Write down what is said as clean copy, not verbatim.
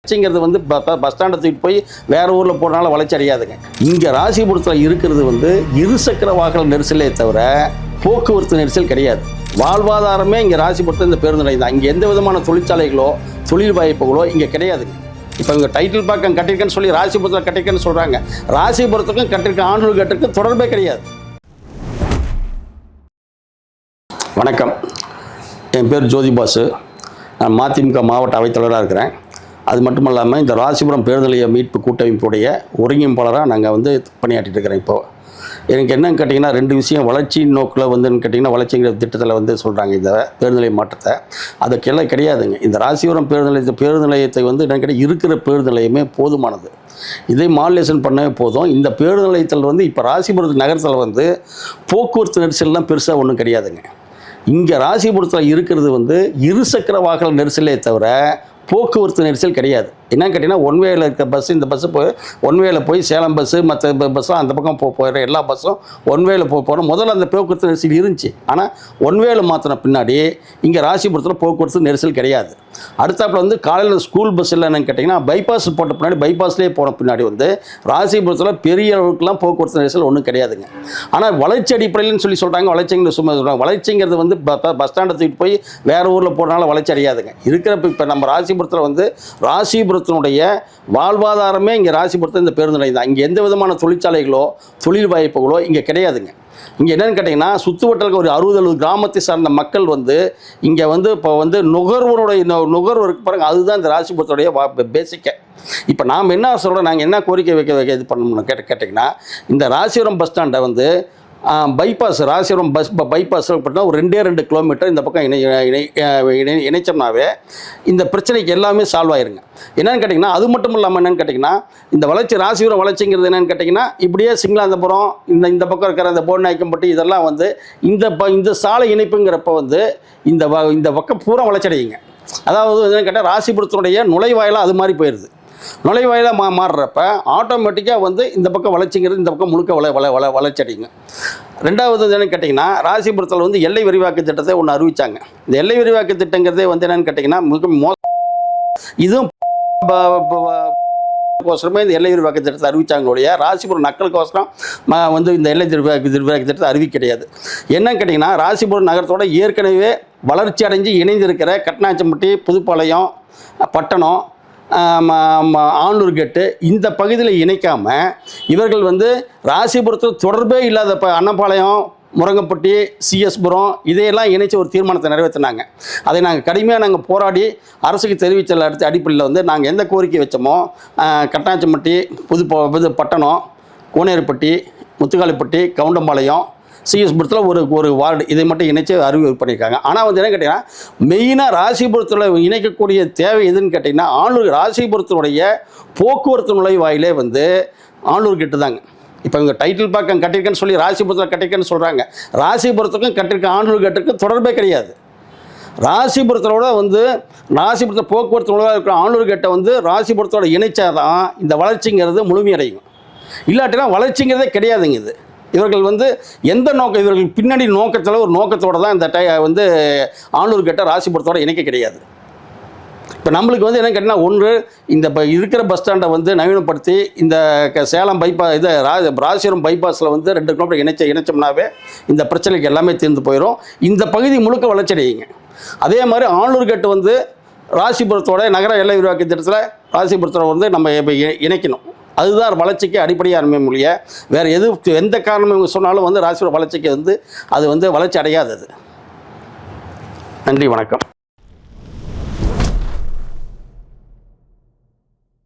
வளர்ச்சிங்கிறது வந்து பஸ் ஸ்டாண்டை தூக்கிட்டு போய் வேற ஊரில் போகிறனால வளர்ச்சி அடையாதுங்க. இங்கே ராசிபுரத்தில் இருக்கிறது வந்து இருசக்கர வாகன நெரிசலே தவிர போக்குவரத்து நெரிசல் கிடையாது. வாழ்வாதாரமே இங்கே ராசிபுரத்தில் இந்த பேருந்து நிலையம் தான். இங்கே எந்த விதமான தொழிற்சாலைகளோ தொழில் வாய்ப்புகளோ இங்கே கிடையாதுங்க. இப்போ இங்கே டைட்டில் பார்க்க கட்டியிருக்கேன்னு சொல்லி ராசிபுரத்தில் கட்டியிருக்கேன்னு சொல்கிறாங்க. ராசிபுரத்துக்கும் கட்டிருக்க ஆண்டூர் கட்டுக்கும் தொடர்பே கிடையாது. வணக்கம், என் பேர் ஜோதி பாசு. நான் மதிமுக மாவட்ட அவைத்தலைவராக இருக்கிறேன். அது மட்டும் இல்லாமல் இந்த ராசிபுரம் பேருந்து நிலைய மீட்பு கூட்டமைப்புடைய ஒருங்கிணைப்பாளராக நாங்கள் வந்து பணியாற்றிட்டு இருக்கிறோம். இப்போது எனக்கு என்னன்னு கேட்டிங்கன்னா, ரெண்டு விஷயம். வளர்ச்சி நோக்கில் வந்துன்னு கேட்டிங்கன்னா, வளர்ச்சிங்கிற திட்டத்தில் வந்து சொல்கிறாங்க இந்த பேருந்து நிலைய மாற்றத்தை. அதுக்கெல்லாம் கிடையாதுங்க. இந்த ராசிபுரம் பேருந்து நிலையத்தை வந்து என்னன்னு கேட்டால் இருக்கிற பேருந்து நிலையமே போதுமானது. இதை மாடுலேஷன் பண்ணவே போதும். இந்த பேருந்து நிலையத்தில் வந்து இப்போ ராசிபுரத்து நகரத்தில் வந்து போக்குவரத்து நெரிசல்லாம் பெருசாக ஒன்றும் கிடையாதுங்க. இங்கே ராசிபுரத்தில் இருக்கிறது வந்து இருசக்கர வாகன நெரிசலே தவிர போக்குவரத்து நெரிசல் கிடையாது. என்னன்னு கேட்டிங்கன்னா, ஒன்வேயில் இருக்க பஸ், இந்த பஸ்ஸு போய் ஒன்வேயில் போய் சேலம் பஸ்ஸு மற்ற பஸ்ஸும் அந்த பக்கம் போயிடுற எல்லா பஸ்ஸும் ஒன்வேயில் போகிறோம். முதல்ல அந்த போக்குவரத்து நெரிசல் இருந்துச்சு. ஆனால் ஒன்வேயில் மாற்றின பின்னாடி இங்கே ராசிபுரத்தில் போக்குவரத்து நெரிசல் கிடையாது. அடுத்தாப்பில் வந்து காலையில் ஸ்கூல் பஸ் இல்லை என்னன்னு கேட்டிங்கன்னா, பைபாஸ் போட்ட பின்னாடி பைபாஸ்லேயே போன பின்னாடி வந்து ராசிபுரத்தில் பெரிய அளவுக்குலாம் போக்குவரத்து நெரிசல் ஒன்றும் கிடையாதுங்க. ஆனால் வளர்ச்சி அடிப்படையில்னு சொல்லி சொல்கிறாங்க. வளர்ச்சிங்கிறது சும்மா சொல்கிறாங்க. வளர்ச்சிங்கிறது வந்து பஸ் ஸ்டாண்டை தூக்கிட்டு போய் வேறு ஊரில் போகிறனால வளர்ச்சி அடையாதுங்க. இருக்கிறப்ப இப்போ நம்ம ராசிபுரத்தில் வந்து ராசிபுரத்தினுடைய வாழ்வாதாரமே இங்கே ராசிபுரத்தில் இந்த பேருந்து நிலையம் தான். இங்கே எந்த விதமான தொழிற்சாலைகளோ தொழில் வாய்ப்புகளோ இங்கே கிடையாதுங்க. இங்கே என்னென்னு கேட்டிங்கன்னா, சுற்றுவட்டலுக்கு ஒரு 60-70 கிராமத்தை சார்ந்த மக்கள் வந்து இங்கே வந்து இப்போ வந்து நுகர்வோருக்கு பாருங்கள். அதுதான் இந்த ராசிபுரத்துடைய பேசிக்கை. இப்போ நாம் என்ன சொல்கிறோம், நாங்கள் என்ன கோரிக்கை வைக்க இது பண்ணணும்னு கேட்டிங்கன்னா, இந்த ராசிபுரம் பஸ் ஸ்டாண்டை வந்து பைபாஸ் ராசிபுரம் பைபாஸ் பார்த்தா ஒரு 2 கிலோமீட்டர் இந்த பக்கம் இணைச்சோம்னாவே இந்த பிரச்சனைக்கு எல்லாமே சால்வ் ஆயிருங்க. என்னென்னு கேட்டிங்கன்னா, அது மட்டும் இல்லாமல் என்னென்னு கேட்டிங்கன்னா, இந்த வளர்ச்சி ராசிபுரம் வளர்ச்சிங்கிறது என்னென்னு கேட்டிங்கன்னா, இப்படியே சிங்களாந்தபுரம் இந்த பக்கம் இருக்கிற இந்த போர்நாயக்கம்பட்டி இதெல்லாம் வந்து இந்த சாலை இணைப்புங்கிறப்ப வந்து இந்த பக்கம் பூரா வளர்ச்சி அடையுங்க. அதாவது என்னென்னு கேட்டால், ராசிபுரத்தினுடைய நுழைவாயிலாக அது மாதிரி போயிடுது. நுழைவாயிலாக மாறுறப்ப ஆட்டோமேட்டிக்காக வந்து இந்த பக்கம் வளர்ச்சிங்கிறது இந்த பக்கம் முழுக்க வளர்ச்சி அடையுங்க. ரெண்டாவது என்னென்னு கேட்டிங்கன்னா, ராசிபுரத்தில் வந்து எல்லை விரிவாக்க திட்டத்தை ஒன்று அறிவித்தாங்க. இந்த எல்லை விரிவாக்க திட்டங்கிறதே வந்து என்னென்னு கேட்டிங்கன்னா, மிக இதுவும் கோசரமே இந்த எல்லை விரிவாக்க திட்டத்தை அறிவித்தாங்களுடைய ராசிபுரம் நக்கலுக்கோசரம் வந்து இந்த எல்லை விரிவாக்க திட்டத்தை அறிவிக்க கிடையாது. என்னன்னு கேட்டிங்கன்னா, ராசிபுரம் நகரத்தோட ஏற்கனவே வளர்ச்சி அடைஞ்சு இணைந்திருக்கிற கட்டணாச்சம்பட்டி, புதுப்பாளையம், பட்டணம், ஆண்டூர் கட்டு இந்த பகுதியில் இணைக்காமல் இவர்கள் வந்து ராசிபுரத்தில் தொடர்பே இல்லாத அன்னப்பாளையம், முருங்கப்பட்டி, சிஎஸ்புரம் இதையெல்லாம் இணைச்சி ஒரு தீர்மானத்தை நிறைவேற்றினாங்க. அதை நாங்கள் கடுமையாக போராடி அரசுக்கு தெரிவித்த அடுத்த அடிப்படையில் வந்து நாங்கள் எந்த கோரிக்கை வச்சோமோ, கட்டணாச்சம்பட்டி, பட்டணம், கோனேரிப்பட்டி, முத்துக்காளிப்பட்டி, கவுண்டம்பாளையம், சிஎஸ்புரத்தில் ஒரு வார்டு இதை மட்டும் இணைச்சி அறிவிப்பு பண்ணியிருக்காங்க. ஆனால் வந்து என்ன கேட்டிங்கன்னா, மெயினாக ராசிபுரத்தில் இணைக்கக்கூடிய தேவை எதுன்னு கேட்டிங்கன்னா, ராசிபுரத்தினுடைய போக்குவரத்து நுழைவாயிலே வந்து ஆண்டூர் கட்டு தாங்க. இப்போ இங்கே டைட்டில் பார்க்க கட்டியிருக்கேன்னு சொல்லி ராசிபுரத்தில் கட்டியிருக்கேன்னு சொல்கிறாங்க. ராசிபுரத்துக்கும் கட்டிருக்க ஆண்டூர் கட்டுக்கும் தொடர்பே கிடையாது. ராசிபுரத்தோட வந்து ராசிபுரத்தில் போக்குவரத்து நுழைவாக இருக்கிற ஆண்டூர் கட்டை வந்து ராசிபுரத்தோட இணைச்சாதான் இந்த வளர்ச்சிங்கிறது முழுமையடையும். இல்லாட்டினா வளர்ச்சிங்கிறதே கிடையாதுங்க. இது இவர்கள் வந்து எந்த நோக்கம், இவர்கள் பின்னாடி நோக்கத்தில் ஒரு நோக்கத்தோடு தான் இந்த வந்து ஆண்டூர் கட்டை ராசிபுரத்தோட இணைக்க கிடையாது. இப்போ நம்மளுக்கு வந்து என்ன கேட்டிங்கன்னா, ஒன்று இந்த இருக்கிற பஸ் ஸ்டாண்டை வந்து நவீனப்படுத்தி இந்த சேலம் ராசிபுரம் பைபாஸில் வந்து 2 கிலோமீட்டர் இணைச்சோம்னாவே இந்த பிரச்சனைக்கு எல்லாமே தீர்ந்து போயிடும். இந்த பகுதி முழுக்க வளர்ச்சி அடையுங்க. அதே மாதிரி ஆண்டூர் கட்டு வந்து ராசிபுரத்தோட நகர எல்லை விரிவாக்க திட்டத்தில் ராசிபுரத்தோட வந்து நம்ம இணைக்கணும். அதுதான் வளர்ச்சிக்கு அடிப்படையாக மொழிய வேறு எந்த காரணமும் சொன்னாலும் வந்து ராசிபுரம் வளர்ச்சிக்கு வந்து அது வந்து வளர்ச்சி அடையாதது. நன்றி, வணக்கம்.